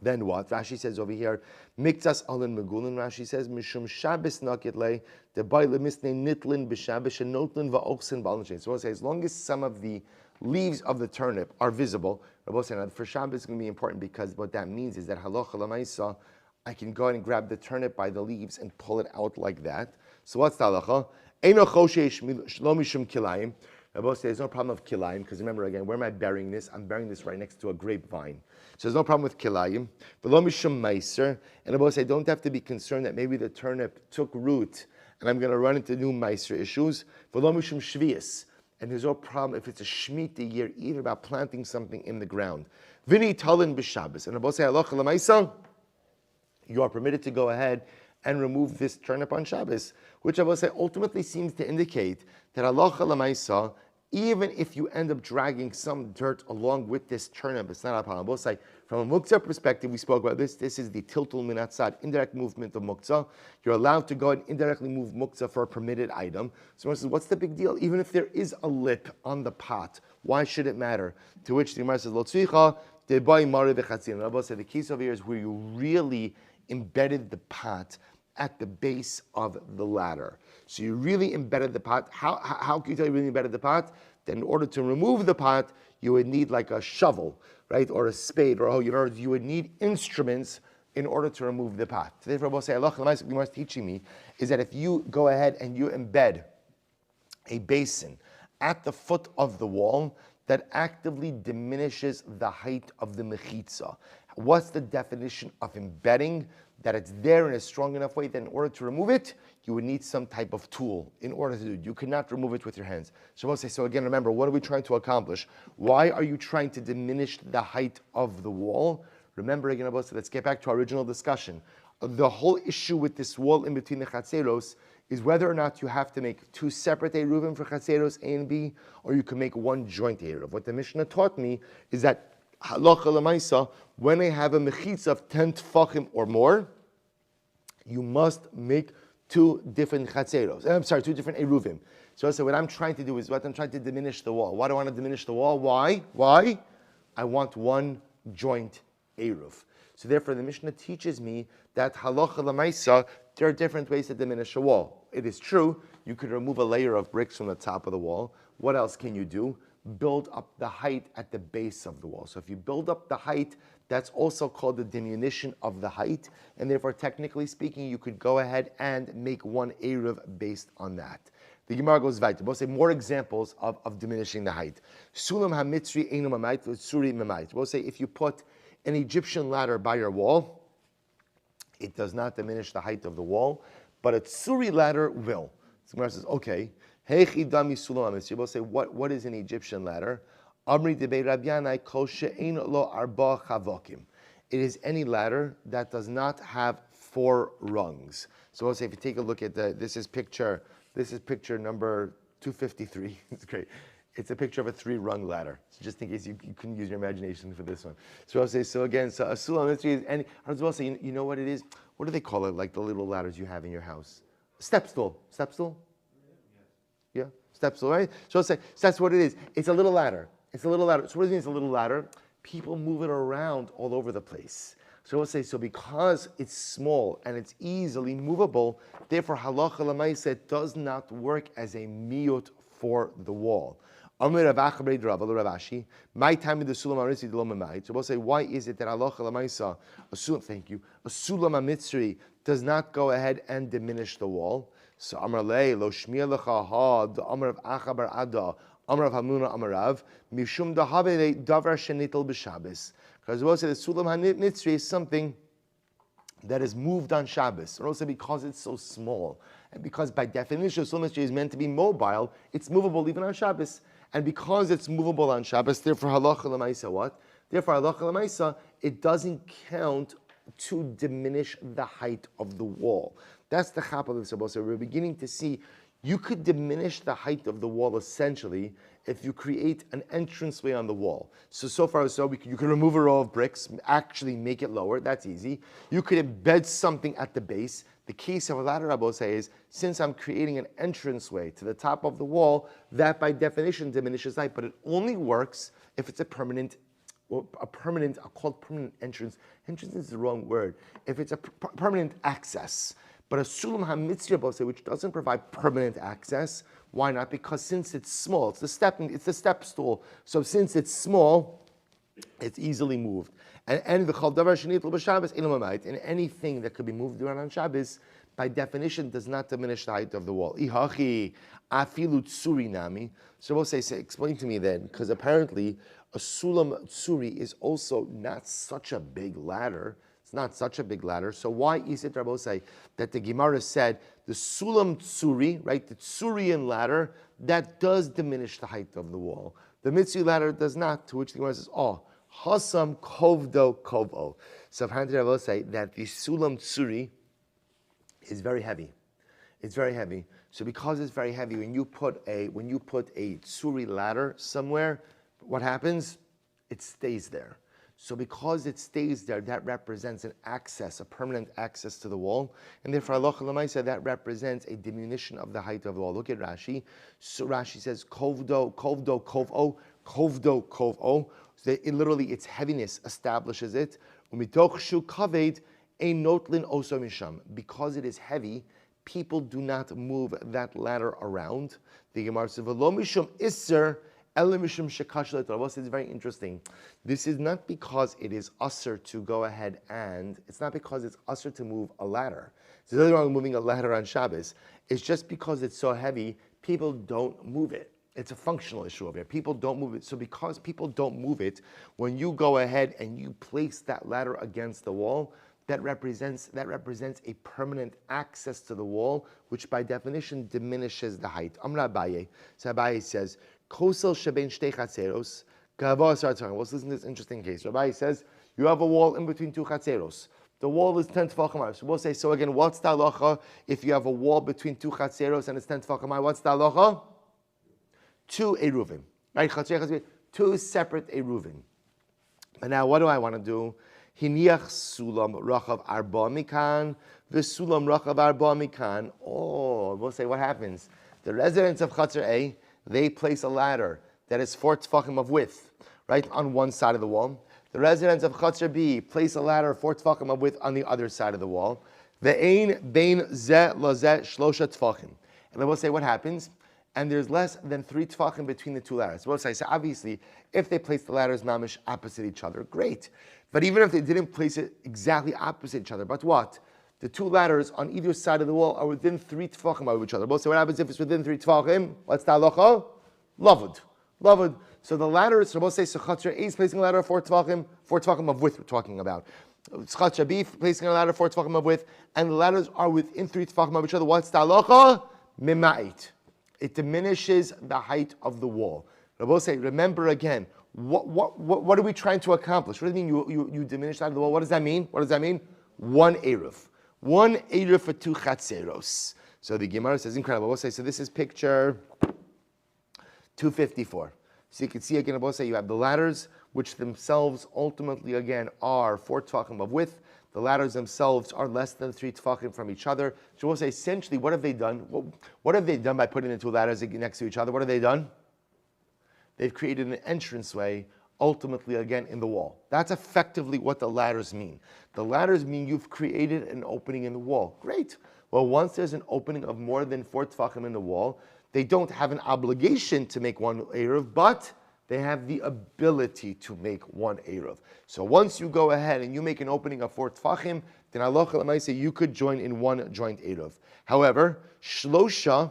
then what? Rashi says over here, Miktas alin megulin. Rashi says, Mishum Shabbos nakitle, the baile misne nitlin b'Shabbos and notlin va'ochsin ba'alin. So we'll say, as long as some of the leaves of the turnip are visible, Rabbi said, for Shabbos it's going to be important because what that means is that halacha l'maisa, I can go ahead and grab the turnip by the leaves and pull it out like that. So what's the halacha? Eino choshesh lo mishum kilayim. Rabbi said, there's no problem of kilayim, because remember again, where am I burying this? I'm burying this right next to a grapevine. So there's no problem with kilayim. V'lo mishum meiser. And Rabbi said, don't have to be concerned that maybe the turnip took root and I'm going to run into new meiser issues. V'lo mishum shvius. And there's no problem if it's a Shemitah year either about planting something in the ground. Vini talin b'Shabbos. And Rabbi said, halacha l'maisa, you are permitted to go ahead and remove this turnip on Shabbos, which I will say ultimately seems to indicate that halacha l'maisa, even if you end up dragging some dirt along with this turnip, it's not a problem. Both say, from a muktzah perspective, we spoke about this. This is the tiltul minatzad, indirect movement of muktzah. You're allowed to go and indirectly move muktzah for a permitted item. So one says, what's the big deal? Even if there is a lip on the pot, why should it matter? To which the Gemara says, Lo tzricha debai mari v'chatzin. Rabbi said, the case over here is where you really embedded the pot at the base of the ladder. So you really embedded the pot. How can you tell you really embedded the pot? Then in order to remove the pot, you would need like a shovel, right? Or a spade, or you would need instruments in order to remove the pot. Today, Rabbi say, Allah is teaching me is that if you go ahead and you embed a basin at the foot of the wall, that actively diminishes the height of the mechitza. What's the definition of embedding? That it's there in a strong enough way that in order to remove it, you would need some type of tool in order to do it. You cannot remove it with your hands. Shabbos says, so again, remember, what are we trying to accomplish? Why are you trying to diminish the height of the wall? Remember again, Shabbos, let's get back to our original discussion. The whole issue with this wall in between the chatzeros is whether or not you have to make two separate Eruvim for chatzeros A and B, or you can make one joint Eruv. What the Mishnah taught me is that halacha l'maisa, when I have a mechitza of 10 tfachim or more, you must make two different chatzeros. Two different eruvim. So what I'm trying to do is I'm trying to diminish the wall. Why do I want to diminish the wall? Why? I want one joint eruv. So therefore, the Mishnah teaches me that halacha l'maisa, there are different ways to diminish a wall. It is true, you could remove a layer of bricks from the top of the wall. What else can you do? Build up the height at the base of the wall. So if you build up the height, that's also called the diminution of the height, and therefore, technically speaking, you could go ahead and make one Eruv based on that. The Gemara goes weiter. We'll say more examples of diminishing the height. Sulam ha-mitzri einu mamait v'tsuri mamait. We'll say if you put an Egyptian ladder by your wall, it does not diminish the height of the wall, but a tsuri ladder will. So Gemara says, okay, heichi dami sulam ha-mitzri. We'll say, what is an Egyptian ladder? Amri debei Rabbi Yanai kol she'ein lo arba chavokim. It is any ladder that does not have 4 rungs. So let's say if you take a look at this is picture number 253. It's great. It's a picture of a 3-rung ladder. So just in case you couldn't use your imagination for this one. So I'll say, a sulam mitzri is any. I was about to say, you know what it is? What do they call it? Like the little ladders you have in your house? Step stool. Yeah, step stool, right? So I'll say, so that's what it is. It's a little ladder. So what does it mean it's a little ladder? People move it around all over the place. So we'll say, so because it's small and it's easily movable, therefore halacha l'maisa does not work as a miyut for the wall. My time in the sulam arisi de lo memait. So we'll say, why is it that halacha l'maisa, a sulam mitzri, does not go ahead and diminish the wall? So Amar lei lo shmiya lecha ha the Amar of Achabar Ada. Amar of Hamuna Amarav, Mishum Dahavele Davar Shenitel B'Shabbos. Because we'll say the Sulam HaNitzri is something that is moved on Shabbos, or also because it's so small. And because by definition, Sulam HaNitzri is meant to be mobile, it's movable even on Shabbos. And because it's movable on Shabbos, therefore halacha l'maisa what? Therefore halacha l'maisa, it doesn't count to diminish the height of the wall. That's the chap of the Sabbath. So we're beginning to see you could diminish the height of the wall essentially if you create an entranceway on the wall. So far so, you can remove a row of bricks, actually make it lower, that's easy. You could embed something at the base. The case of a ladder, I will say, is since I'm creating an entranceway to the top of the wall, that by definition diminishes height, but it only works if it's a permanent entrance. Entrance is the wrong word. If it's a permanent access. But a sulam ha-mitzri, which doesn't provide permanent access, why not? Because since it's small, it's the step stool. So since it's small, it's easily moved. And anything that could be moved around on Shabbos, by definition, does not diminish the height of the wall. So we'll say, explain to me then, because apparently a sulam tsuri is also not such a big ladder. Not such a big ladder. So why is it, Rabbosai, that the Gemara said the sulam tsuri, right, the tsurian ladder, that does diminish the height of the wall. The mitzri ladder does not, to which the Gemara says, hasam kovdo kovo. So apparently Rabbosai that the sulam tsuri is very heavy. It's very heavy. So because it's very heavy, when you put a tsuri ladder somewhere, what happens? It stays there. So because it stays there, that represents an access, a permanent access to the wall. And therefore, halacha l'maisa, that represents a diminution of the height of the wall. Look at Rashi. So Rashi says, kovdo, kovo, kovdo, kovo. So literally, its heaviness establishes it. Umitoch shu kaved, ein notlin oso misham. Because it is heavy, people do not move that ladder around. The Gemara says, v'lo mishum isser, it's very interesting. This is not because it is usher to go ahead and, it's not because it's usher to move a ladder. There's nothing wrong with moving a ladder on Shabbos. It's just because it's so heavy, people don't move it. It's a functional issue over here. People don't move it. So because people don't move it, when you go ahead and you place that ladder against the wall, that represents a permanent access to the wall, which by definition diminishes the height. Amra Abaye. So Abaye says, Kosel shebein shtei chatzeros, gava asar tzachim. Let's listen to this interesting case. Rabbi says, you have a wall in between two chatzeros. The wall is 10 tefachim. So we'll say, so again, what's the halacha if you have a wall between two chatzeros and it's 10 tefachim? What's the halacha? Two eruvin. Right? Two separate eruvin. And now what do I want to do? Hiniach sulam rachav arba mikan, v'sulam rachav arba mikan. Oh, we'll say, what happens? The residents of Chatzer A, they place a ladder that is 4 tefachim of width, right, on one side of the wall. The residents of Chatzer B place a ladder 4 tefachim of width on the other side of the wall. Ve'ein bein zeh lazeh shlosha tefachim. And then we'll say, what happens? And there's less than 3 tefachim between the two ladders. We'll say, so obviously, if they place the ladders mamish opposite each other, great. But even if they didn't place it exactly opposite each other, but what? The two ladders on either side of the wall are within 3 tefachim of each other. We'll say, what happens if it's within 3 tefachim? What's the halacha? Lavud. Lavud. So the ladder, so we'll say, so Chatzer A is placing a ladder 4 tefachim of width we're talking about. Chatzer B placing a ladder 4 tefachim of width, and the ladders are within 3 tefachim of each other. What's the halacha? Mima'it. It diminishes the height of the wall. Rabbi say, remember again, what are we trying to accomplish? What do you mean you diminish the height of the wall? What does that mean? What does that mean? 1 eruv. 1 eruv for 2 chatzeros. So the Gemara says, incredible. We'll say, so this is picture 254. So you can see again, Rabbi say, you have the ladders, which themselves ultimately again are 4 tefachim of width. The ladders themselves are less than 3 tefachim from each other. So we'll say, essentially, what have they done? What have they done by putting the two ladders next to each other? What have they done? They've created an entranceway, ultimately, again, in the wall. That's effectively what the ladders mean. The ladders mean you've created an opening in the wall. Great. Well, once there's an opening of more than 4 tefachim in the wall, they don't have an obligation to make 1 eruv, but they have the ability to make 1 eruv. So once you go ahead and you make an opening of 4 tefachim, then halacha l'maaseh you could join in 1 joint eruv. However, shlosha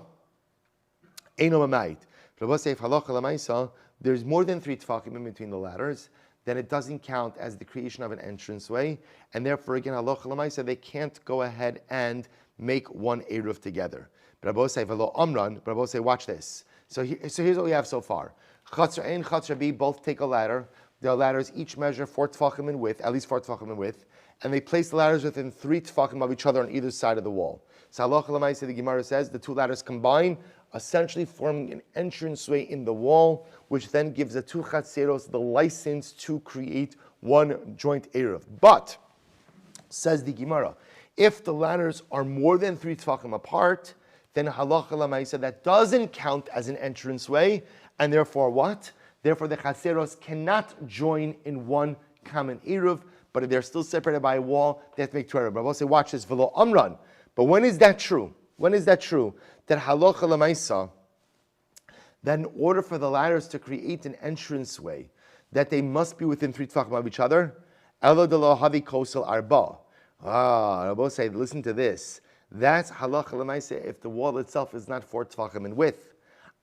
eino mamayit. Rabbi say if halacha l'maaseh there's more than 3 tefachim in between the ladders, then it doesn't count as the creation of an entranceway, and therefore again halacha l'maaseh they can't go ahead and make 1 eruv together. But Rabbi say v'lo amran. But Rabbi say watch this. So here's what we have so far. Chatzer A and Chatzer B both take a ladder. Their ladders each measure 4 tefachim in width, at least 4 tefachim in width, and they place the ladders within 3 tefachim of each other on either side of the wall. So halacha l'maaseh, the Gemara says, the 2 ladders combine, essentially forming an entranceway in the wall, which then gives the 2 chatzeros the license to create 1 joint eruv. But, says the Gemara, if the ladders are more than 3 tefachim apart, then halacha l'maaseh that doesn't count as an entranceway, and therefore what? Therefore the chatzeros cannot join in 1 common eruv, but if they're still separated by a wall, they have to make 2 eruv. But I will say, watch this, v'lo amran. But when is that true? When is that true? That halacha l'maaseh, that in order for the ladders to create an entranceway, that they must be within 3 tefachim of each other. Elo de lo havi kosel arba. I will say, listen to this. That's halacha l'maaseh if the wall itself is not 4 tefachim in width.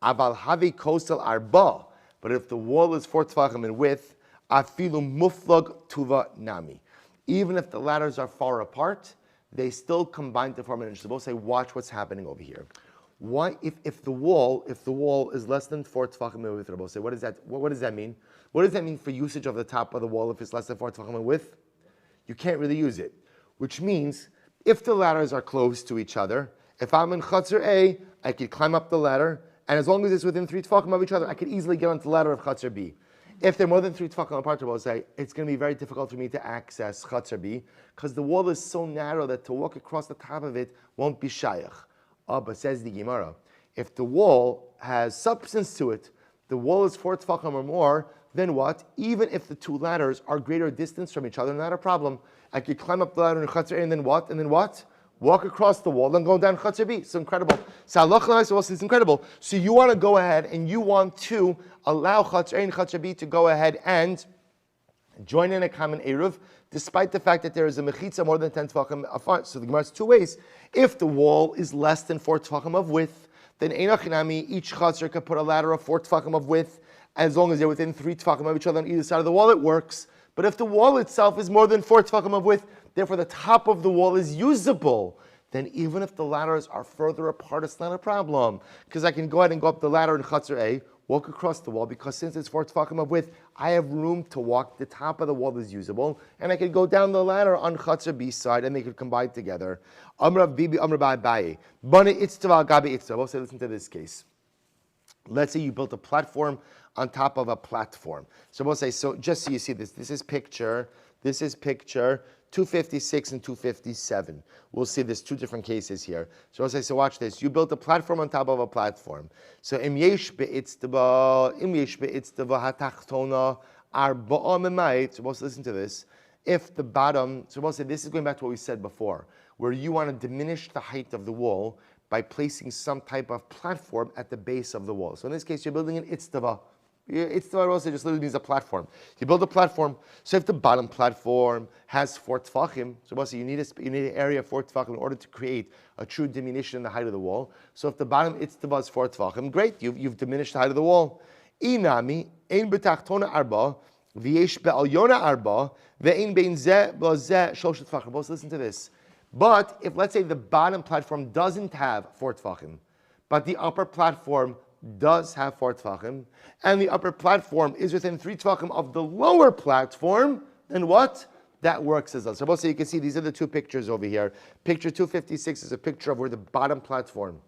Aval havi kosel arba. But if the wall is 4 tefachim in width, afilu muflag tuva nami. Even if the ladders are far apart, they still combine to form an entranceway. So we'll say, watch what's happening over here. Why, if the wall is less than 4 tefachim in width, we'll say, what does that mean? What does that mean for usage of the top of the wall if it's less than 4 tefachim in width? You can't really use it. Which means, if the ladders are close to each other, If I'm in Chatzar A, I could climb up the ladder, and as long as it's within 3 tefachim of each other, I could easily get onto the ladder of Chatzar B. If they're more than 3 tefachim apart, we'll say it's going to be very difficult for me to access Chatzar B, because the wall is so narrow that to walk across the top of it won't be shayach. But says the Gemara, if the wall has substance to it, the wall is 4 tefachim or more, then what? Even if the 2 ladders are greater distance from each other, not a problem. I could climb up the ladder in Chatzar A, and then what? And then what? Walk across the wall, then go down Chatzar B. It's incredible. So it's incredible. So you want to go ahead and you want to allow Chatzar A and Chatzar B to go ahead and join in a common Eruv, despite the fact that there is a mechitza more than 10 tefachim apart. So the Gemara has 2 ways. If the wall is less than 4 tefachim of width, then einachinami, each Chatzar could put a ladder of 4 tefachim of width, as long as they're within 3 tefachim of each other on either side of the wall, it works. But if the wall itself is more than 4 tefachim of width, therefore the top of the wall is usable, then even if the ladders are further apart, it's not a problem. Because I can go ahead and go up the ladder in Chatzar A, walk across the wall, because since it's 4 tefachim of width, I have room to walk. The top of the wall is usable, and I could go down the ladder on Chatzar B side, and they could combine together. Amrav Bibi, Amrav Baye. Bane Itztava, Gabi Itztava. We'll say, listen to this case. Let's say you built a platform on top of a platform. So we'll say, so just so you see this is picture 256 and 257. We'll see there's 2 different cases here. So we'll say, so watch this. You built a platform on top of a platform. So im yesh be'itztava hatachtona arba'a memait. So we'll listen to this. If the bottom, so we'll say, this is going back to what we said before, where you want to diminish the height of the wall by placing some type of platform at the base of the wall. So in this case, you're building an itztava. Itztava also just literally means a platform. You build a platform. So if the bottom platform has 4 tefachim, so also you need an area of 4 tefachim in order to create a true diminution in the height of the wall. So if the bottom itztava is 4 tefachim, great, you've diminished the height of the wall. Inami ein betachtona arba v'yesh be'alyona arba ve'ein bein zeh b'zeh shlosh tefachim. Also listen to this. But if, let's say, the bottom platform doesn't have 4 tefachim, but the upper platform does have 4 tefachim, and the upper platform is within 3 tefachim of the lower platform, then what? That works as well. So also you can see these are the 2 pictures over here. Picture 256 is a picture of where the bottom platform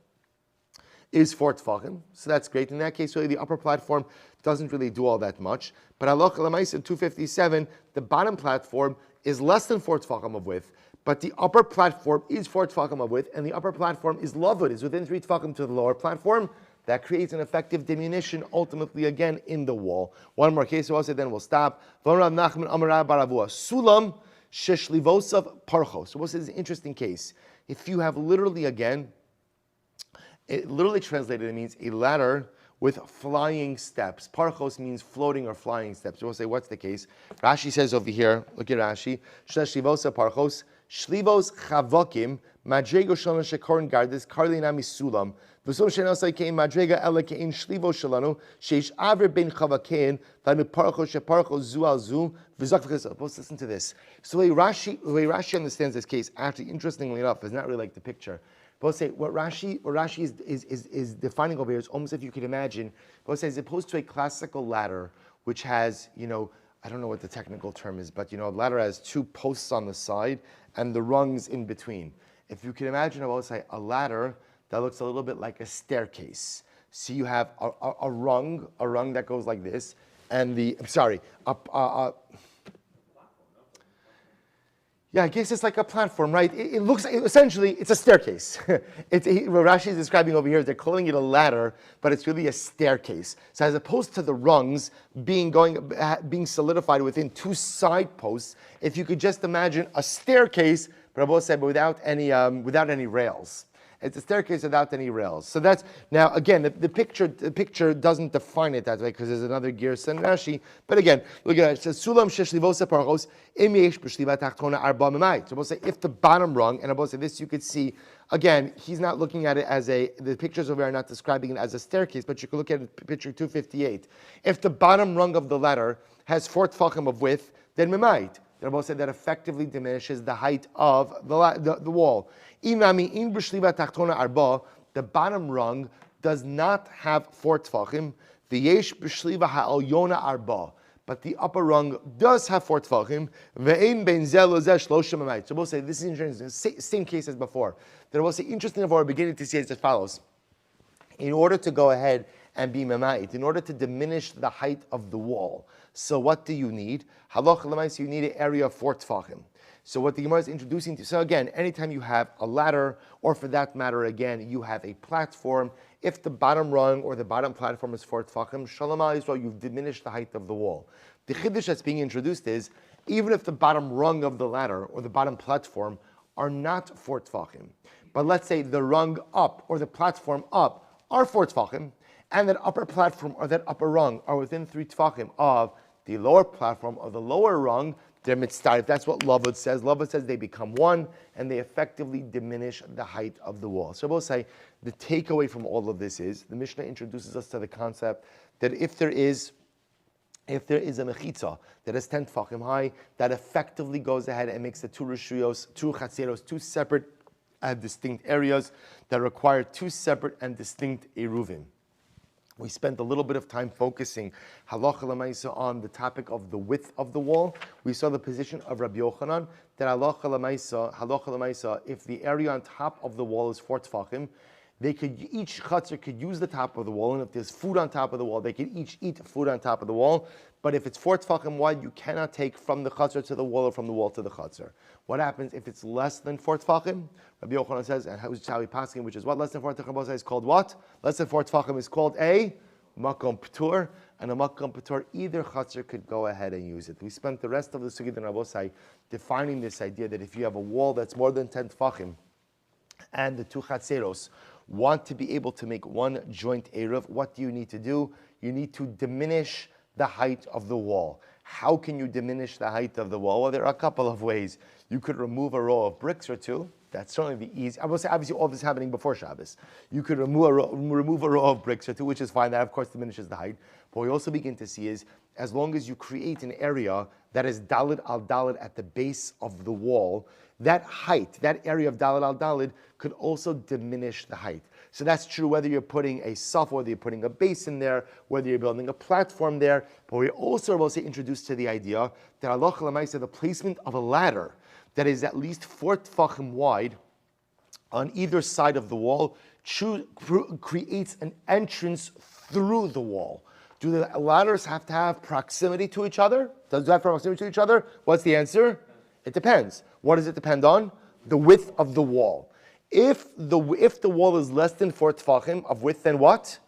is 4 tefachim. So that's great. In that case, really the upper platform doesn't really do all that much. But halacha l'maisa 257, the bottom platform is less than 4 tefachim of width, but the upper platform is 4 tefachim of width, and the upper platform is lavud, is within 3 tefachim to the lower platform. That creates an effective diminution, ultimately again in the wall. One more case, also then we'll stop. Sulam sheshlivosav parchos. So what's this interesting case? If you have literally again, it literally translated, it means a ladder with flying steps. Parchos means floating or flying steps. So we'll say, what's the case? Rashi says over here, look at Rashi, sheshlivosav parchos, shlivos chavokim, madrego shalon shekorin gardes, karli nami sulam. V'som she'nosai kein madrega ela kein shlivo shalanu sheish aver ben chavakein lanu parchos sheparchos zu al zu v'zak v'chesel. Let's listen to this. So the way Rashi understands this case, actually, interestingly enough, is not really like the picture. But say what Rashi is defining over here is almost, if you could imagine, but say as opposed to a classical ladder which has, I don't know what the technical term is, but a ladder has 2 posts on the side and the rungs in between. If you can imagine, I will say a ladder that looks a little bit like a staircase. So you have a rung that goes like this, and yeah, I guess it's like a platform, right? It looks, essentially, it's a staircase. What Rashi is describing over here, they're calling it a ladder, but it's really a staircase. So as opposed to the rungs being solidified within 2 side posts, if you could just imagine a staircase, but Rabbi said, but without any rails. It's a staircase without any rails. So that's, now again, the picture doesn't define it that way because there's another Girsa in Rashi. But again, look at it. It says, Sulam sheshlivosa parchos, im yesh b'shliva tachtona arba memait. So we'll say, if the bottom rung, and we'll say this, you could see, again, he's not looking at it as the pictures over here are not describing it as a staircase, but you can look at it, picture 258. If the bottom rung of the ladder has 4 tefachim of width, then memait. The Rebbe said that effectively diminishes the height of the wall. The bottom rung does not have 4 tefachim. The yesh b'shliva ha'alyona arba. but the upper rung does have 4 tefachim. Ve'ein bein zeh lozeh shloshim amayit. So we'll say this is interesting. Same case as before. Then we'll say interesting of our beginning to see it as follows. In order to go ahead and be mamait, in order to diminish the height of the wall. So what do you need? Halacha l'maisa, you need an area of 4 tefachim. So what the Gemara is introducing to, so again, anytime you have a ladder, or for that matter, again, you have a platform, if the bottom rung or the bottom platform is 4 tefachim, shalom Yisrael, you've diminished the height of the wall. The chiddush that's being introduced is, even if the bottom rung of the ladder or the bottom platform are not 4 tefachim, but let's say the rung up or the platform up are 4 tefachim, and that upper platform or that upper rung are within 3 tefachim of the lower platform or the lower rung, they're mitzvah. That's what Lavud says. Lavud says they become one and they effectively diminish the height of the wall. So we'll say the takeaway from all of this is the Mishnah introduces us to the concept that if there is a mechitza that is 10 tefachim high, that effectively goes ahead and makes the 2 rishuyos, 2 chatzeros, 2 separate and distinct areas that require 2 separate and distinct eruvin. We spent a little bit of time focusing halacha l'maisa on the topic of the width of the wall. We saw the position of Rabbi Yochanan that halacha l'maisa, if the area on top of the wall is 4 tefachim, each chutzner could use the top of the wall, and if there's food on top of the wall, they could each eat food on top of the wall. But if it's 4 tefachim wide, you cannot take from the chutzner to the wall or from the wall to the chutzner. What happens if it's less than 4 tefachim? Rabbi Yochanan says, and how we passing, which is what? Less than 4 tefachim is called what? Less than 4 tefachim is called a makom p'tur, and a makom p'tur, either chutzner could go ahead and use it. We spent the rest of the sugya in Rabosai defining this idea that if you have a wall that's more than 10 tefachim, and the 2 chatzeros want to be able to make one joint eruv, what do you need to do? You need to diminish the height of the wall. How can you diminish the height of the wall? Well, there are a couple of ways. You could remove a row of bricks or 2. That's certainly the easy. I will say, obviously, all this is happening before Shabbos. You could remove a row of bricks or 2, which is fine. That, of course, diminishes the height. But what we also begin to see is, as long as you create an area that is dalid al dalid at the base of the wall, that height, that area of dalid al dalid, could also diminish the height. So that's true whether you're putting a suf, whether you're putting a base in there, whether you're building a platform there. But we also are also introduced to the idea that halacha l'maisa, the placement of a ladder that is at least 4 tefachim wide on either side of the wall creates an entrance through the wall. Do the ladders have to have proximity to each other? Does it have proximity to each other? What's the answer? It depends. What does it depend on? The width of the wall. If the wall is less than 4 tefachim of width, then what?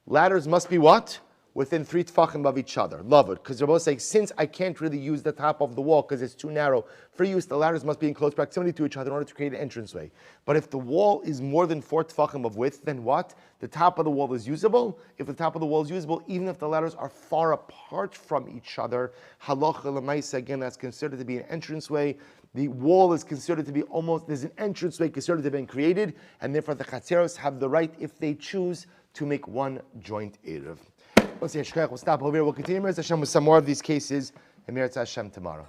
Ladders must be what? Within 3 tefachim of each other. Love it. Because they're both saying, since I can't really use the top of the wall because it's too narrow for use, the ladders must be in close proximity to each other in order to create an entranceway. But if the wall is more than 4 tefachim of width, then what? The top of the wall is usable. If the top of the wall is usable, even if the ladders are far apart from each other, halacha l'maisa, again, that's considered to be an entranceway. The wall is considered to be there's an entranceway considered to have been created, and therefore the chatzeros have the right, if they choose, to make one joint eruv. We'll stop over here. We'll continue with some more of these cases in Meretz Hashem tomorrow.